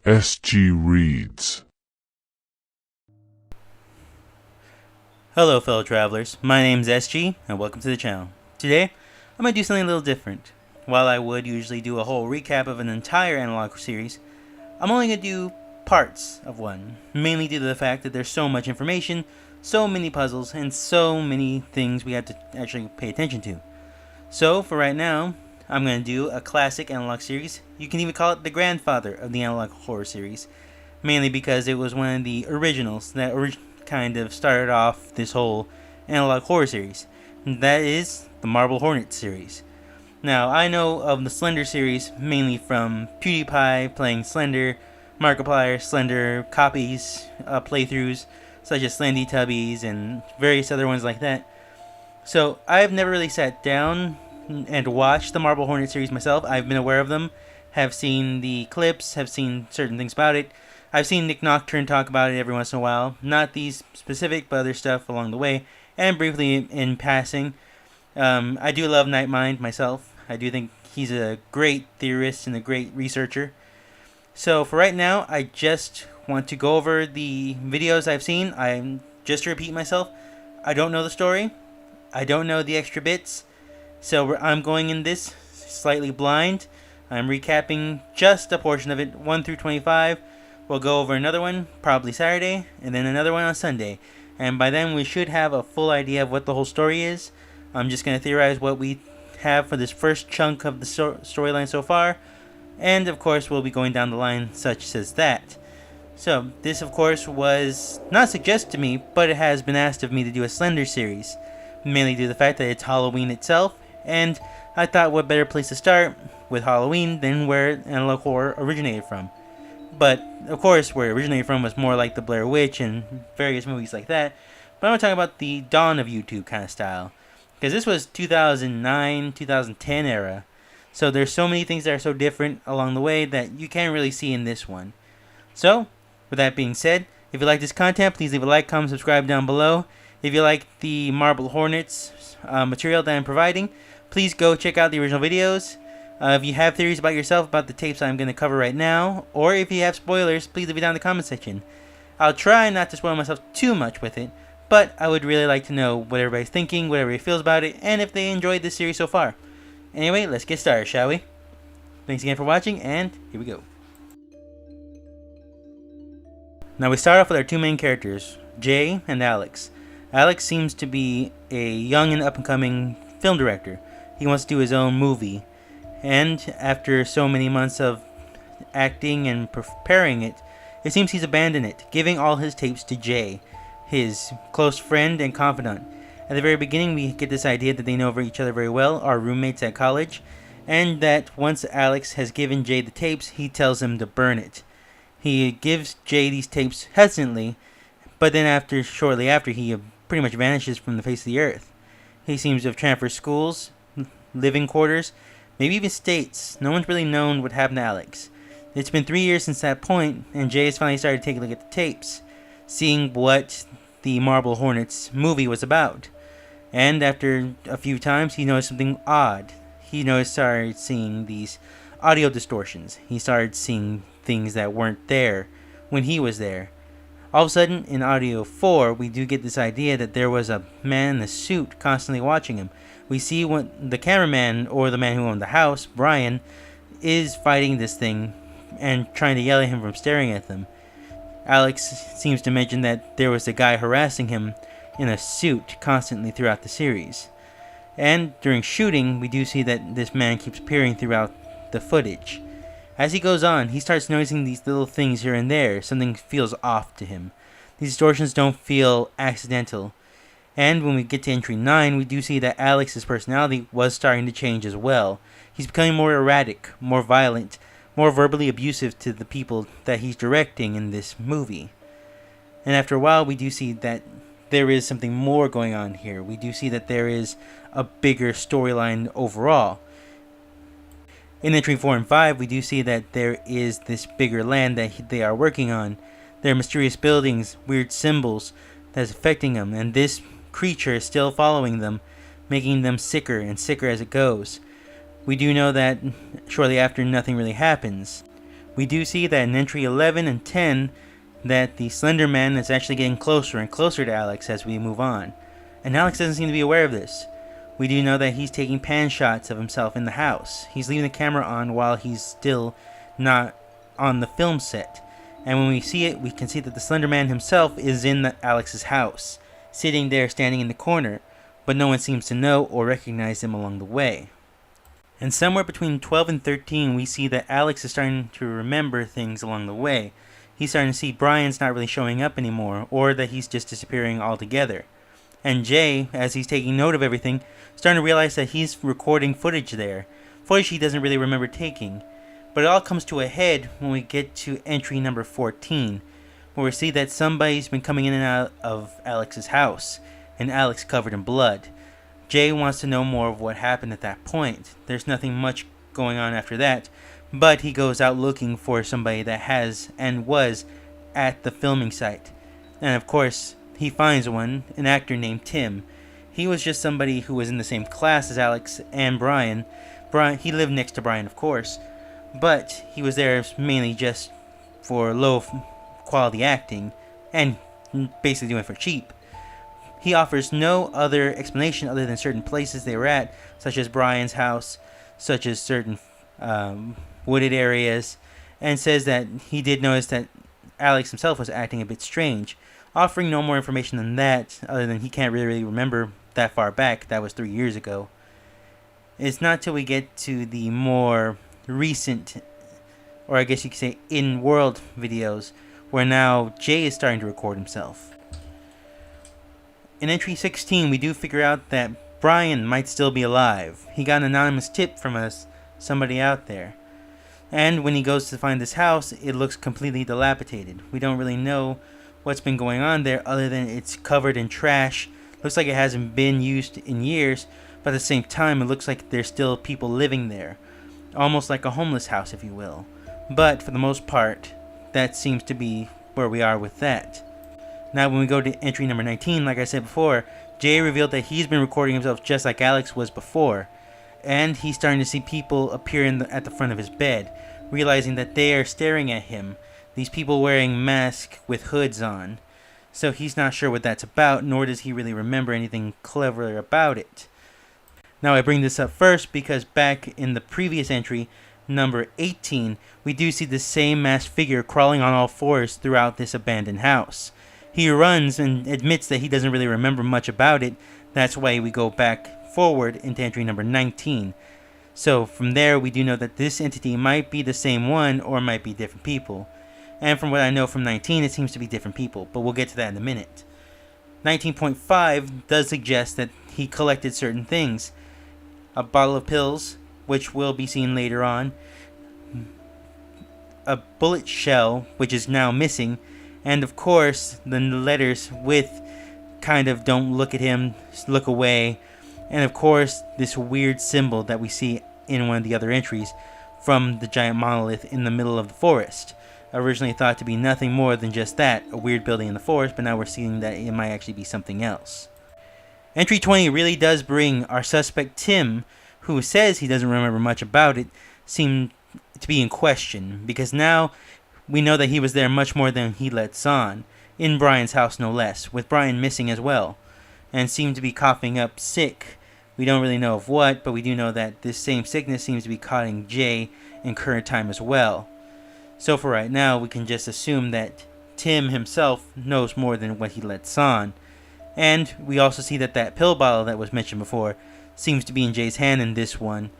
SG reads. Hello fellow travelers, my name's SG and welcome to the channel. Today, I'm going to do something a little different. While I would usually do a whole recap of an entire analog series, I'm only going to do parts of one, mainly due to the fact that there's so much information, so many puzzles, and so many things we have to actually pay attention to. So for right now, I'm going to do a classic analog series. You can even call it the grandfather of the analog horror series, mainly because it was one of the originals that kind of started off this whole analog horror series. And that is the Marble Hornets series. Now, I know of the Slender series mainly from PewDiePie playing Slender, Markiplier, Slender copies, playthroughs, such as Slendy Tubbies and various other ones like that. So, I've never really sat down and watched the Marble Hornet series myself. I've been aware of them, have seen the clips, have seen certain things about it. I've seen Nick Nocturne talk about it every once in a while. Not these specific, but other stuff along the way. And briefly in passing. I do love Nightmind myself. I do think he's a great theorist and a great researcher. So for right now, I just want to go over the videos I've seen. Just to repeat myself, I don't know the story. I don't know the extra bits. So I'm going in this slightly blind. I'm recapping just a portion of it, 1 through 25. We'll go over another one, probably Saturday, and then another one on Sunday. And by then we should have a full idea of what the whole story is. I'm just going to theorize what we have for this first chunk of the storyline so far. And of course we'll be going down the line such as that. So this of course was not suggested to me, but it has been asked of me to do a Slender series. Mainly due to the fact that it's Halloween itself. And I thought what better place to start with Halloween than where analog horror originated from. But, of course, where it originated from was more like the Blair Witch and various movies like that. But I'm going to talk about the dawn of YouTube kind of style. Because this was 2009, 2010 era. So there's so many things that are so different along the way that you can't really see in this one. So, with that being said, if you like this content, please leave a like, comment, subscribe down below. If you like the Marble Hornets material that I'm providing, please go check out the original videos. If you have theories about yourself about the tapes I'm going to cover right now, or if you have spoilers, please leave it down in the comment section. I'll try not to spoil myself too much with it, but I would really like to know what everybody's thinking, what everybody feels about it, and if they enjoyed this series so far. Anyway, let's get started, shall we? Thanks again for watching, and here we go. Now we start off with our two main characters, Jay and Alex. Alex seems to be a young and up-and-coming film director. He wants to do his own movie. And after so many months of acting and preparing it, it seems he's abandoned it, giving all his tapes to Jay, his close friend and confidant. At the very beginning, we get this idea that they know each other very well, are roommates at college, and that once Alex has given Jay the tapes, he tells him to burn it. He gives Jay these tapes hesitantly, but then shortly after, he pretty much vanishes from the face of the earth. He seems to have transferred schools, living quarters, maybe even states. No one's really known what happened to Alex. It's been 3 years since that point, and Jay has finally started taking a look at the tapes, seeing what the Marble Hornets movie was about. And after a few times, he noticed something odd. He started seeing these audio distortions. He started seeing things that weren't there when he was there. All of a sudden, in audio 4, we do get this idea that there was a man in a suit constantly watching him. We see what the cameraman, or the man who owned the house, Brian, is fighting this thing and trying to yell at him from staring at them. Alex seems to mention that there was a guy harassing him in a suit constantly throughout the series. And during shooting, we do see that this man keeps appearing throughout the footage. As he goes on, he starts noticing these little things here and there. Something feels off to him. These distortions don't feel accidental. And when we get to entry 9, we do see that Alex's personality was starting to change as well. He's becoming more erratic, more violent, more verbally abusive to the people that he's directing in this movie. And after a while, we do see that there is something more going on here. We do see that there is a bigger storyline overall. In entry 4 and 5, we do see that there is this bigger land that they are working on. There are mysterious buildings, weird symbols that's affecting them, and this creature is still following them, making them sicker and sicker as it goes. We do know that shortly after, nothing really happens. We do see that in entry 11 and 10 that the slenderman is actually getting closer and closer to Alex as we move on. And Alex doesn't seem to be aware of this. We do know that he's taking pan shots of himself in the house. He's leaving the camera on while he's still not on the film set. And when we see it, we can see that the slenderman himself is in Alex's house, sitting there standing in the corner, but no one seems to know or recognize him along the way. And somewhere between 12 and 13, we see that Alex is starting to remember things along the way. He's starting to see Brian's not really showing up anymore, or that he's just disappearing altogether. And Jay, as he's taking note of everything, starting to realize that he's recording footage there. Footage he doesn't really remember taking. But it all comes to a head when we get to entry number 14, where we see that somebody's been coming in and out of Alex's house, and Alex covered in blood. Jay wants to know more of what happened at that point. There's nothing much going on after that, but he goes out looking for somebody that has and was at the filming site. And of course, he finds one, an actor named Tim. He was just somebody who was in the same class as Alex and Brian. He lived next to Brian, of course, but he was there mainly just for low quality acting and basically doing it for cheap. He offers no other explanation other than certain places they were at, such as Brian's house, such as certain wooded areas, and says that he did notice that Alex himself was acting a bit strange, offering no more information than that, other than he can't really remember that far back. That was 3 years ago. It's not till we get to the more recent, or I guess you could say in-world videos, where now Jay is starting to record himself. In entry 16, we do figure out that Brian might still be alive. He got an anonymous tip from somebody out there. And when he goes to find this house, it looks completely dilapidated. We don't really know what's been going on there other than it's covered in trash. Looks like it hasn't been used in years, but at the same time, it looks like there's still people living there. Almost like a homeless house, if you will. But for the most part, that seems to be where we are with that. Now when we go to entry number 19, like I said before, Jay revealed that he's been recording himself just like Alex was before. And he's starting to see people appear at the front of his bed, realizing that they are staring at him. These people wearing masks with hoods on. So he's not sure what that's about, nor does he really remember anything clever about it. Now I bring this up first because back in the previous entry, number 18, we do see the same masked figure crawling on all fours throughout this abandoned house. He runs and admits that he doesn't really remember much about it. That's why we go back forward into entry number 19. So from there, we do know that this entity might be the same one or might be different people. And from what I know from 19, it seems to be different people, but we'll get to that in a minute. 19.5 does suggest that he collected certain things. A bottle of pills, which will be seen later on. A bullet shell, which is now missing. And of course, the letters with kind of don't look at him, look away. And of course, this weird symbol that we see in one of the other entries from the giant monolith in the middle of the forest. Originally thought to be nothing more than just that, a weird building in the forest, but now we're seeing that it might actually be something else. Entry 20 really does bring our suspect Tim, who says he doesn't remember much about it, seem to be in question, because now we know that he was there much more than he lets on, in Brian's house no less, with Brian missing as well, and seemed to be coughing up sick. We don't really know of what, but we do know that this same sickness seems to be causing Jay in current time as well. So for right now, we can just assume that Tim himself knows more than what he lets on. And we also see that that pill bottle that was mentioned before seems to be in Jay's hand in this one,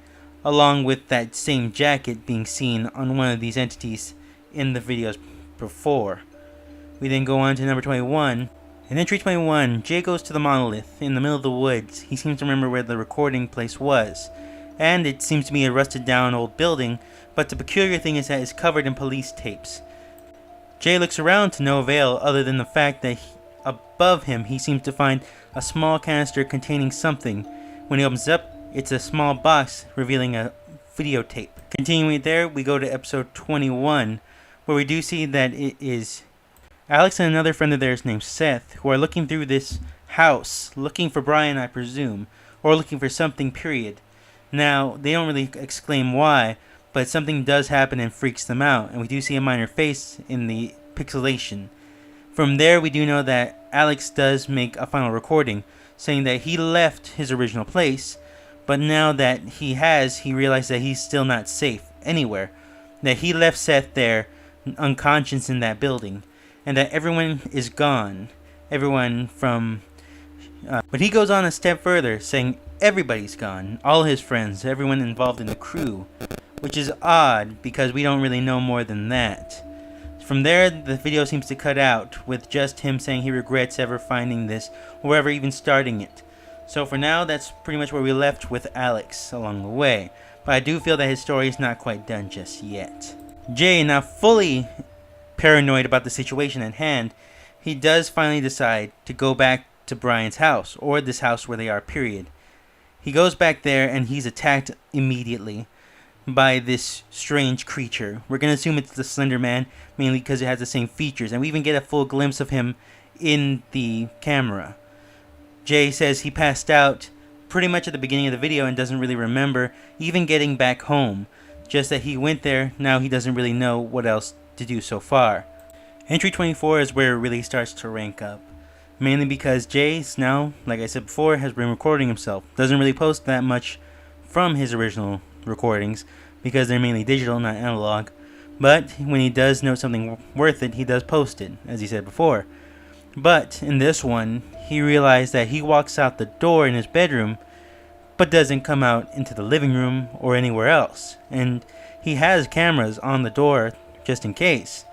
along with that same jacket being seen on one of these entities in the videos before. We then go on to number 21. In entry 21, Jay goes to the monolith in the middle of the woods. He seems to remember where the recording place was, and it seems to be a rusted down old building, but the peculiar thing is that it's covered in police tapes. Jay looks around to no avail other than the fact that above him he seems to find a small canister containing something. When he opens it up, it's a small box revealing a videotape. Continuing there, we go to episode 21, where we do see that it is Alex and another friend of theirs named Seth who are looking through this house, looking for Brian, I presume, or looking for something, period. Now, they don't really exclaim why, but something does happen and freaks them out, and we do see a minor face in the pixelation. From there, we do know that Alex does make a final recording saying that he left his original place, but now that he realized that he's still not safe anywhere, that he left Seth there unconscious in that building, and that everyone is gone. Everyone from... but he goes on a step further, saying everybody's gone. All his friends, everyone involved in the crew. Which is odd, because we don't really know more than that. From there, the video seems to cut out, with just him saying he regrets ever finding this, or ever even starting it. So for now, that's pretty much where we left with Alex along the way. But I do feel that his story is not quite done just yet. Jay, now fully paranoid about the situation at hand, he does finally decide to go back to Brian's house, or this house where they are, period. He goes back there and he's attacked immediately by this strange creature. We're going to assume it's the Slenderman, mainly because it has the same features, and we even get a full glimpse of him in the camera. Jay says he passed out pretty much at the beginning of the video and doesn't really remember even getting back home. Just that he went there, now he doesn't really know what else to do so far. Entry 24 is where it really starts to rank up. Mainly because Jay's now, like I said before, has been recording himself. Doesn't really post that much from his original recordings because they're mainly digital, not analog. But when he does note something worth it, he does post it, as he said before. But in this one, he realized that he walks out the door in his bedroom, but doesn't come out into the living room or anywhere else. And he has cameras on the door just in case.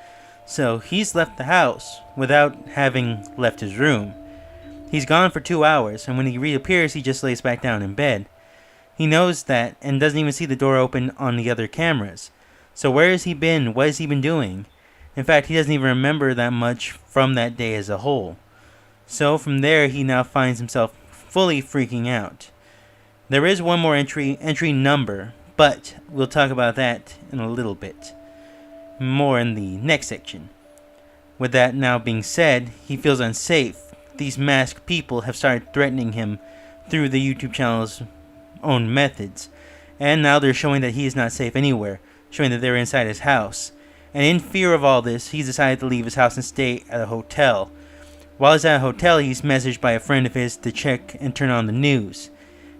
So he's left the house without having left his room. He's gone for 2 hours, and when he reappears, he just lays back down in bed. He knows that and doesn't even see the door open on the other cameras. So where has he been? What has he been doing? In fact, he doesn't even remember that much from that day as a whole. So from there, he now finds himself fully freaking out. There is one more entry number, but we'll talk about that in a little bit. More in the next section. With that now being said, he feels unsafe. These masked people have started threatening him through the YouTube channel's own methods, and now they're showing that he is not safe anywhere, showing that they're inside his house. And in fear of all this, he's decided to leave his house and stay at a hotel. While he's at a hotel, he's messaged by a friend of his to check and turn on the news.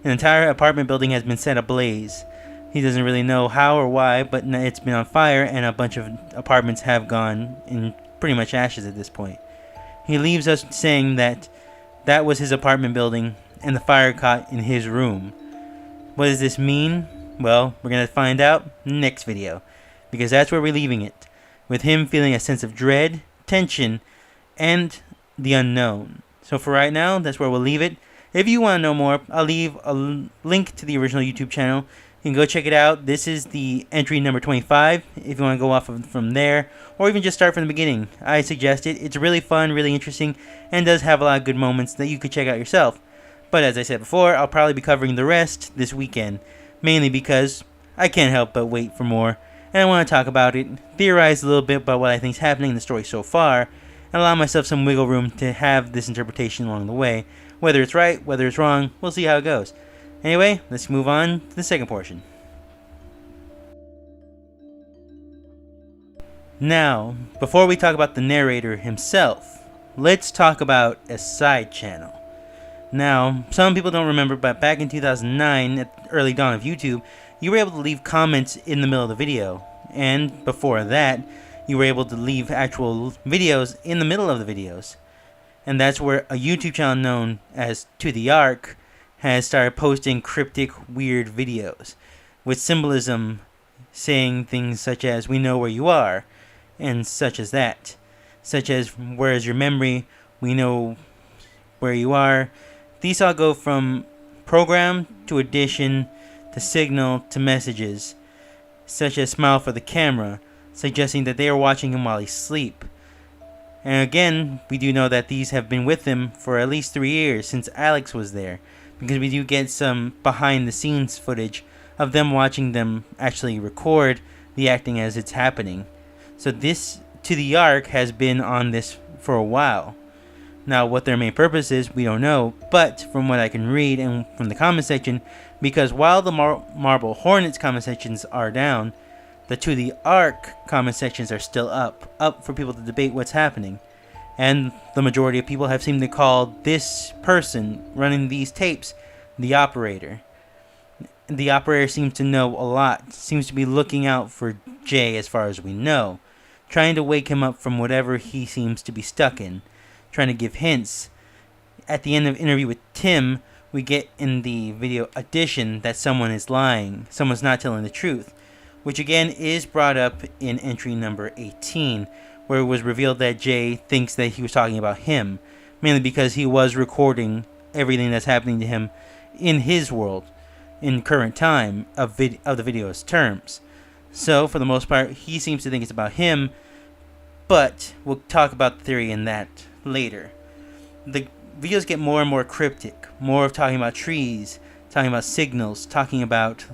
An entire apartment building has been set ablaze. He doesn't really know how or why, but it's been on fire, and a bunch of apartments have gone in pretty much ashes at this point. He leaves us saying that that was his apartment building, and the fire caught in his room. What does this mean? Well, we're going to find out next video, because that's where we're leaving it, with him feeling a sense of dread, tension, and the unknown. So for right now, that's where we'll leave it. If you want to know more, I'll leave a link to the original YouTube channel. You can go check it out. This is the entry number 25, if you want to go off from there, or even just start from the beginning. I suggest it. It's really fun, really interesting, and does have a lot of good moments that you could check out yourself. But as I said before, I'll probably be covering the rest this weekend, mainly because I can't help but wait for more, and I want to talk about it, theorize a little bit about what I think is happening in the story so far, and allow myself some wiggle room to have this interpretation along the way. Whether it's right, whether it's wrong, we'll see how it goes. Anyway, let's move on to the second portion. Now, before we talk about the narrator himself, let's talk about a side channel. Now, some people don't remember, but back in 2009, at the early dawn of YouTube, you were able to leave comments in the middle of the video. And before that, you were able to leave actual videos in the middle of the videos. And that's where a YouTube channel known as To The Ark has started posting cryptic, weird videos with symbolism saying things such as, "We know where you are," and such as that. Such as, "Where is your memory? We know where you are." These all go from program to addition to signal to messages, such as "Smile for the camera," suggesting that they are watching him while he's asleep. And again, we do know that these have been with him for at least 3 years since Alex was there, because we do get some behind the scenes footage of them watching them actually record the acting as it's happening. So this To The Ark has been on this for a while. Now what their main purpose is, we don't know, but from what I can read and from the comment section, because while the Marble Hornets comment sections are down, The To the Arc comment sections are still up for people to debate what's happening. And the majority of people have seemed to call this person running these tapes the operator. The operator seems to know a lot, seems to be looking out for Jay as far as we know, trying to wake him up from whatever he seems to be stuck in, trying to give hints. At the end of the interview with Tim, we get in the video addition that someone is lying, someone's not telling the truth, which again is brought up in entry number 18, where it was revealed that Jay thinks that he was talking about him, mainly because he was recording everything that's happening to him in his world, in current time of the video's terms. So, for the most part, he seems to think it's about him, but we'll talk about the theory in that later. The videos get more and more cryptic, more of talking about trees, talking about signals, talking about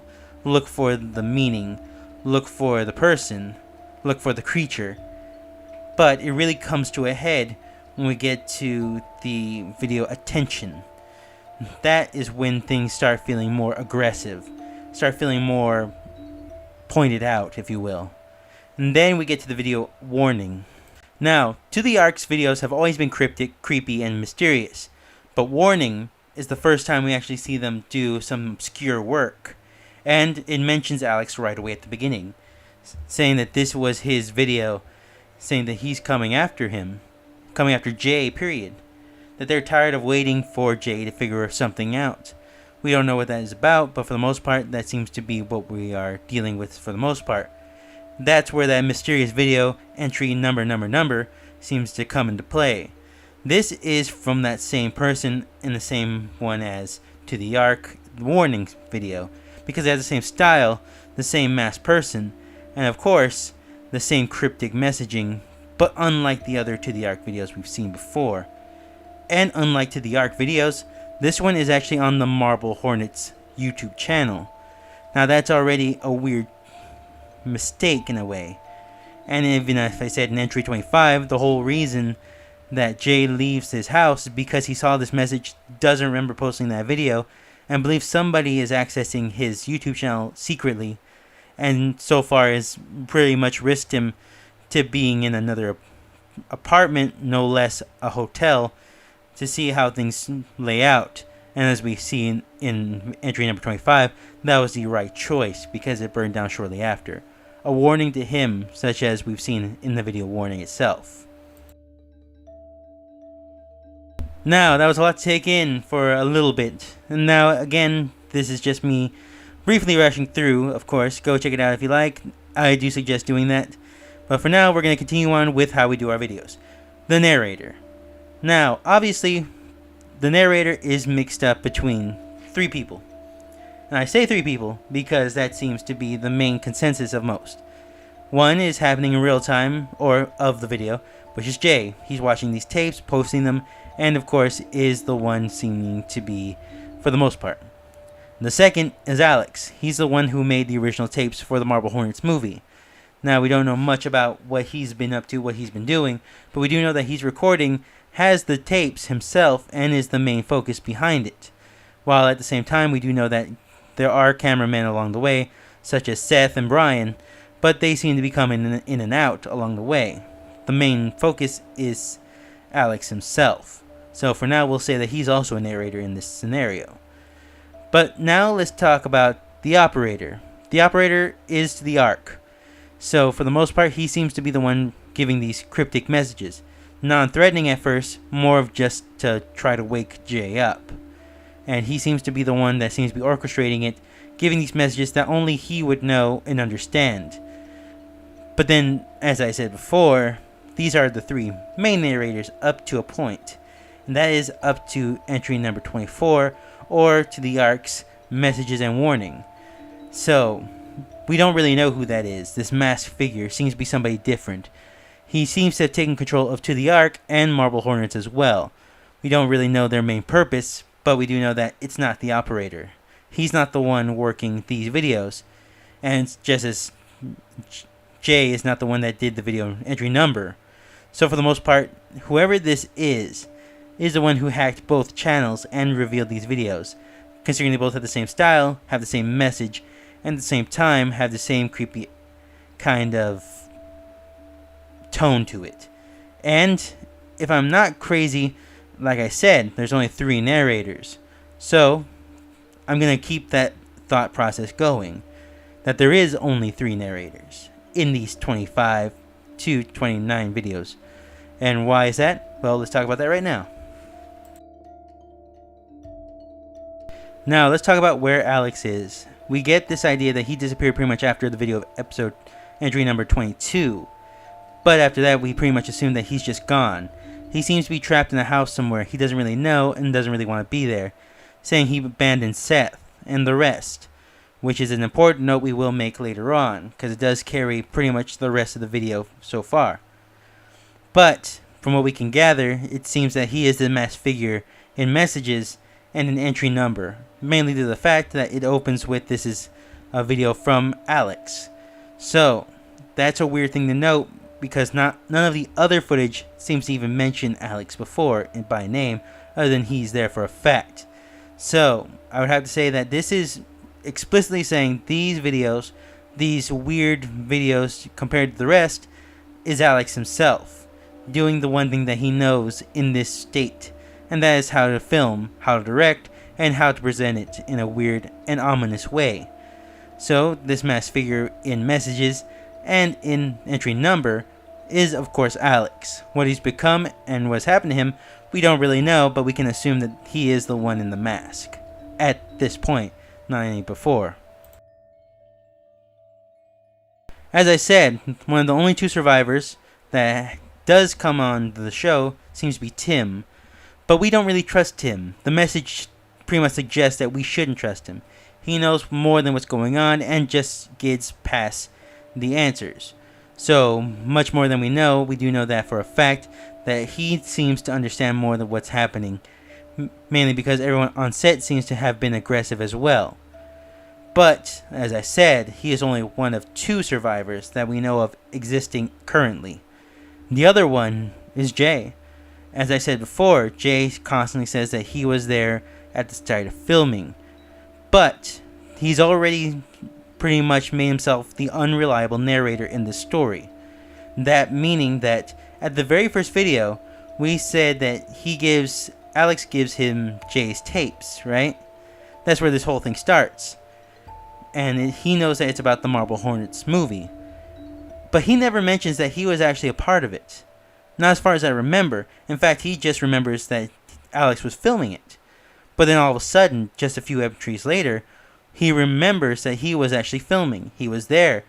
look for the meaning, look for the person, look for the creature. But it really comes to a head when we get to the video attention. That is when things start feeling more aggressive, start feeling more pointed out, if you will. And then we get to the video warning. Now, To the Arc's videos have always been cryptic, creepy, and mysterious, but warning is the first time we actually see them do some obscure work. And it mentions Alex right away at the beginning, saying that this was his video, saying that he's coming after him, coming after Jay, period. That they're tired of waiting for Jay to figure something out. We don't know what that is about, but for the most part, that seems to be what we are dealing with for the most part. That's where that mysterious video entry number seems to come into play. This is from that same person and the same one as To the Arc warning video, because it has the same style, the same masked person, and of course, the same cryptic messaging, but unlike the other To the Arc videos we've seen before. And unlike To the Arc videos, this one is actually on the Marble Hornets YouTube channel. Now that's already a weird mistake in a way. And even if I said in entry 25, the whole reason that Jay leaves his house is because he saw this message, doesn't remember posting that video, and believes somebody is accessing his YouTube channel secretly, and so far has pretty much risked him to being in another apartment, no less a hotel, to see how things lay out. And as we see in entry number 25, that was the right choice because it burned down shortly after. A warning to him, such as we've seen in the video warning itself. Now, that was a lot to take in for a little bit. And now, again, this is just me briefly rushing through, of course. Go check it out if you like. I do suggest doing that. But for now, we're going to continue on with how we do our videos. The narrator. Now, obviously, the narrator is mixed up between three people. And I say three people because that seems to be the main consensus of most. One is happening in real time, or of the video, which is Jay. He's watching these tapes, posting them, and of course is the one seeming to be, for the most part. The second is Alex. He's the one who made the original tapes for the Marble Hornets movie. Now, we don't know much about what he's been up to, what he's been doing, but we do know that he's recording, has the tapes himself, and is the main focus behind it. While at the same time, we do know that there are cameramen along the way, such as Seth and Brian, but they seem to be coming in and out along the way. The main focus is Alex himself. So for now, we'll say that he's also a narrator in this scenario. But now let's talk about the operator. The operator is To the Arc. So for the most part, he seems to be the one giving these cryptic messages. Non-threatening at first, more of just to try to wake Jay up. And he seems to be the one that seems to be orchestrating it, giving these messages that only he would know and understand. But then, as I said before, these are the three main narrators up to a point. And that is up to entry number 24, or To the Arc's messages and warning. So, we don't really know who that is. This masked figure seems to be somebody different. He seems to have taken control of To the Arc and Marble Hornets as well. We don't really know their main purpose, but we do know that it's not the operator. He's not the one working these videos. And just as Jay is not the one that did the video entry number. So for the most part, whoever this is the one who hacked both channels and revealed these videos, considering they both have the same style, have the same message, and at the same time have the same creepy kind of tone to it. And if I'm not crazy, like I said, there's only 3 narrators. So I'm going to keep that thought process going, that there is only 3 narrators in these 25 to 29 videos. And why is that? Well, let's talk about that right now. Now, let's talk about where Alex is. We get this idea that he disappeared pretty much after the video of episode entry number 22. But after that, we pretty much assume that he's just gone. He seems to be trapped in a house somewhere he doesn't really know and doesn't really want to be there, saying he abandoned Seth and the rest, which is an important note we will make later on, because it does carry pretty much the rest of the video so far. But, from what we can gather, it seems that he is the masked figure in messages and an entry number, mainly due to the fact that it opens with "this is a video from Alex." So, that's a weird thing to note, because none of the other footage seems to even mention Alex before by name, other than he's there for a fact. So, I would have to say that this is explicitly saying these videos, these weird videos compared to the rest, is Alex himself, doing the one thing that he knows in this state, and that is how to film, how to direct, and how to present it in a weird and ominous way. So, this masked figure in messages and in entry number is, of course, Alex. What he's become and what's happened to him, we don't really know, but we can assume that he is the one in the mask at this point, not any before. As I said, one of the only 2 survivors that does come on the show seems to be Tim, but we don't really trust Tim. The message pretty much suggests that we shouldn't trust him. He knows more than what's going on and just gets past the answers. So, much more than we know, we do know that for a fact, that he seems to understand more than what's happening, mainly because everyone on set seems to have been aggressive as well. But, as I said, he is only one of 2 survivors that we know of existing currently. The other one is Jay. As I said before, Jay constantly says that he was there at the start of filming. But, he's already pretty much made himself the unreliable narrator in this story. That meaning that at the very first video, we said that Alex gives him Jay's tapes, right? That's where this whole thing starts. And he knows that it's about the Marble Hornets movie. But he never mentions that he was actually a part of it. Not as far as I remember. In fact, he just remembers that Alex was filming it. But then all of a sudden, just a few entries later, he remembers that he was actually filming. He was there.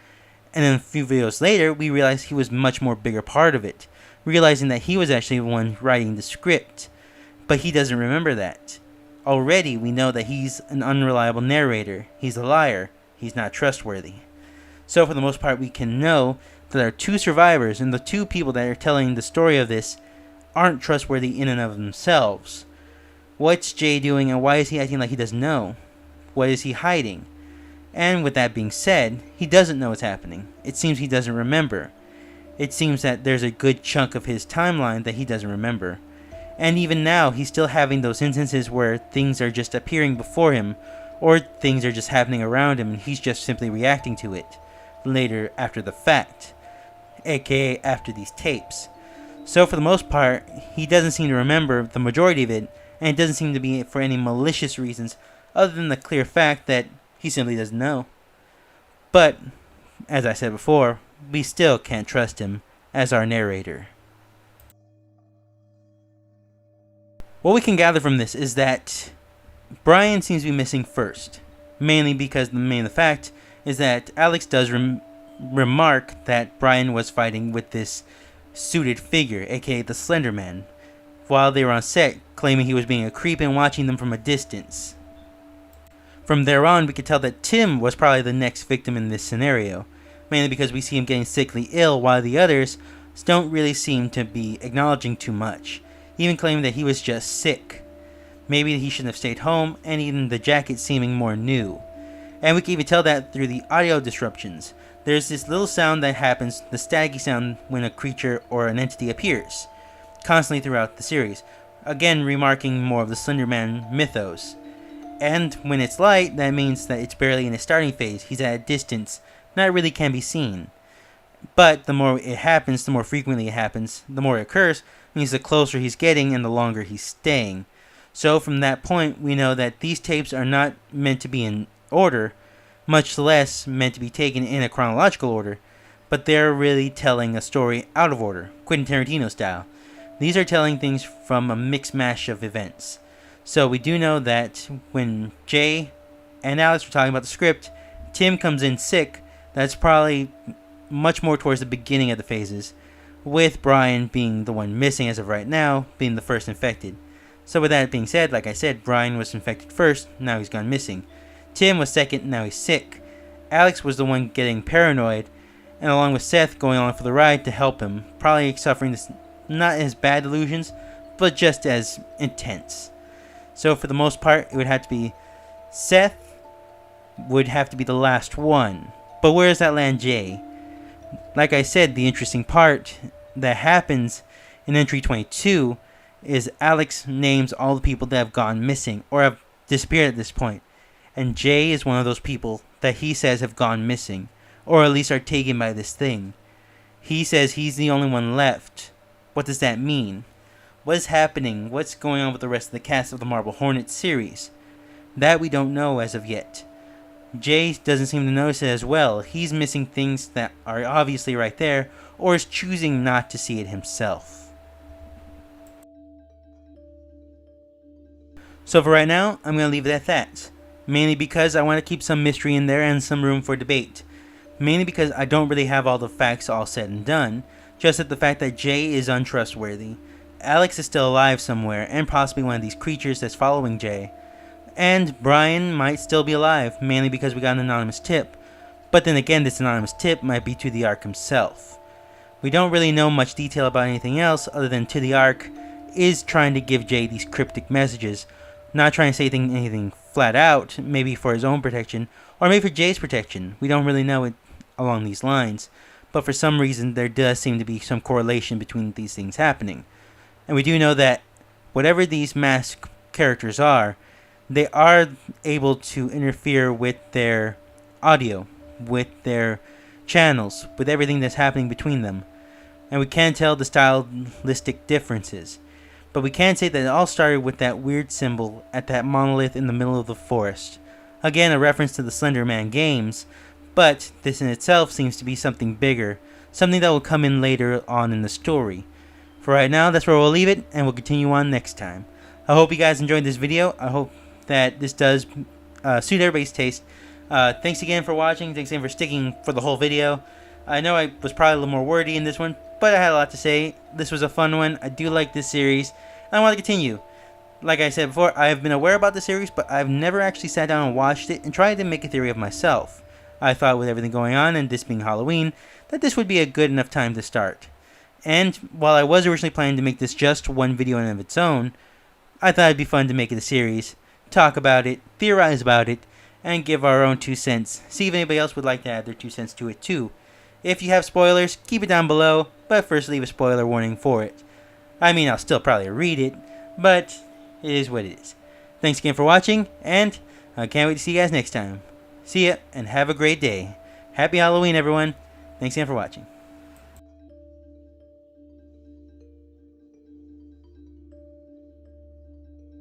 And then a few videos later, we realize he was much more bigger part of it, realizing that he was actually the one writing the script. But he doesn't remember that. Already, we know that he's an unreliable narrator. He's a liar. He's not trustworthy. So for the most part, we can know that there are 2 survivors, and the 2 people that are telling the story of this aren't trustworthy in and of themselves. What's Jay doing, and why is he acting like he doesn't know? What is he hiding? And with that being said, he doesn't know what's happening. It seems he doesn't remember. It seems that there's a good chunk of his timeline that he doesn't remember. And even now, he's still having those instances where things are just appearing before him, or things are just happening around him and he's just simply reacting to it later after the fact, aka after these tapes. So for the most part, he doesn't seem to remember the majority of it, and it doesn't seem to be for any malicious reasons other than the clear fact that he simply doesn't know. But, as I said before, we still can't trust him as our narrator. What we can gather from this is that Brian seems to be missing first, mainly because the fact is that Alex does remark that Brian was fighting with this suited figure, aka the Slenderman, while they were on set, claiming he was being a creep and watching them from a distance. From there on, we could tell that Tim was probably the next victim in this scenario, mainly because we see him getting sickly ill while the others don't really seem to be acknowledging too much, even claiming that he was just sick. Maybe he shouldn't have stayed home, and even the jacket seeming more new. And we can even tell that through the audio disruptions. There's this little sound that happens, the staticky sound, when a creature or an entity appears, constantly throughout the series, again remarking more of the Slenderman mythos. And when it's light, that means that it's barely in its starting phase, he's at a distance, not really can be seen. But the more it happens, the more frequently it happens, the more it occurs, means the closer he's getting and the longer he's staying. So from that point, we know that these tapes are not meant to be in order, much less meant to be taken in a chronological order, but they're really telling a story out of order, Quentin Tarantino style. These are telling things from a mixed mash of events. So we do know that when Jay and Alex were talking about the script, Tim comes in sick. That's probably much more towards the beginning of the phases, with Brian being the one missing as of right now, being the first infected. So with that being said, like I said, Brian was infected first, now he's gone missing. Tim was second, now he's sick. Alex was the one getting paranoid, and along with Seth going along for the ride to help him, probably suffering this not as bad delusions, but just as intense. So for the most part, it would have to be Seth would have to be the last one. But where does that land Jay? Like I said, the interesting part that happens in entry 22 is Alex names all the people that have gone missing or have disappeared at this point. And Jay is one of those people that he says have gone missing, or at least are taken by this thing. He says he's the only one left. What does that mean? What is happening? What's going on with the rest of the cast of the Marble Hornets series? That we don't know as of yet. Jay doesn't seem to notice it as well. He's missing things that are obviously right there, or is choosing not to see it himself. So for right now, I'm going to leave it at that. Mainly because I want to keep some mystery in there and some room for debate. Mainly because I don't really have all the facts all said and done, just that the fact that Jay is untrustworthy. Alex is still alive somewhere, and possibly one of these creatures that's following Jay. And Brian might still be alive, mainly because we got an anonymous tip. But then again, this anonymous tip might be to the Ark himself. We don't really know much detail about anything else other than to the Ark is trying to give Jay these cryptic messages. Not trying to say anything flat out, maybe for his own protection, or maybe for Jay's protection. We don't really know it along these lines. But for some reason, there does seem to be some correlation between these things happening. And we do know that whatever these masked characters are, they are able to interfere with their audio, with their channels, with everything that's happening between them. And we can tell the stylistic differences. But we can say that it all started with that weird symbol at that monolith in the middle of the forest. Again, a reference to the Slenderman games, but this in itself seems to be something bigger, something that will come in later on in the story. For right now, that's where we'll leave it, and we'll continue on next time. I hope you guys enjoyed this video. I hope that this does suit everybody's taste. Thanks again for watching. Thanks again for sticking for the whole video. I know I was probably a little more wordy in this one, but I had a lot to say. This was a fun one. I do like this series, and I want to continue. Like I said before, I have been aware about the series, but I've never actually sat down and watched it and tried to make a theory of myself. I thought with everything going on, and this being Halloween, that this would be a good enough time to start. And while I was originally planning to make this just one video in and of its own, I thought it'd be fun to make it a series, talk about it, theorize about it, and give our own 2 cents. See if anybody else would like to add their 2 cents to it too. If you have spoilers, keep it down below, but first leave a spoiler warning for it. I mean, I'll still probably read it, but it is what it is. Thanks again for watching, and I can't wait to see you guys next time. See ya, and have a great day. Happy Halloween, everyone. Thanks again for watching.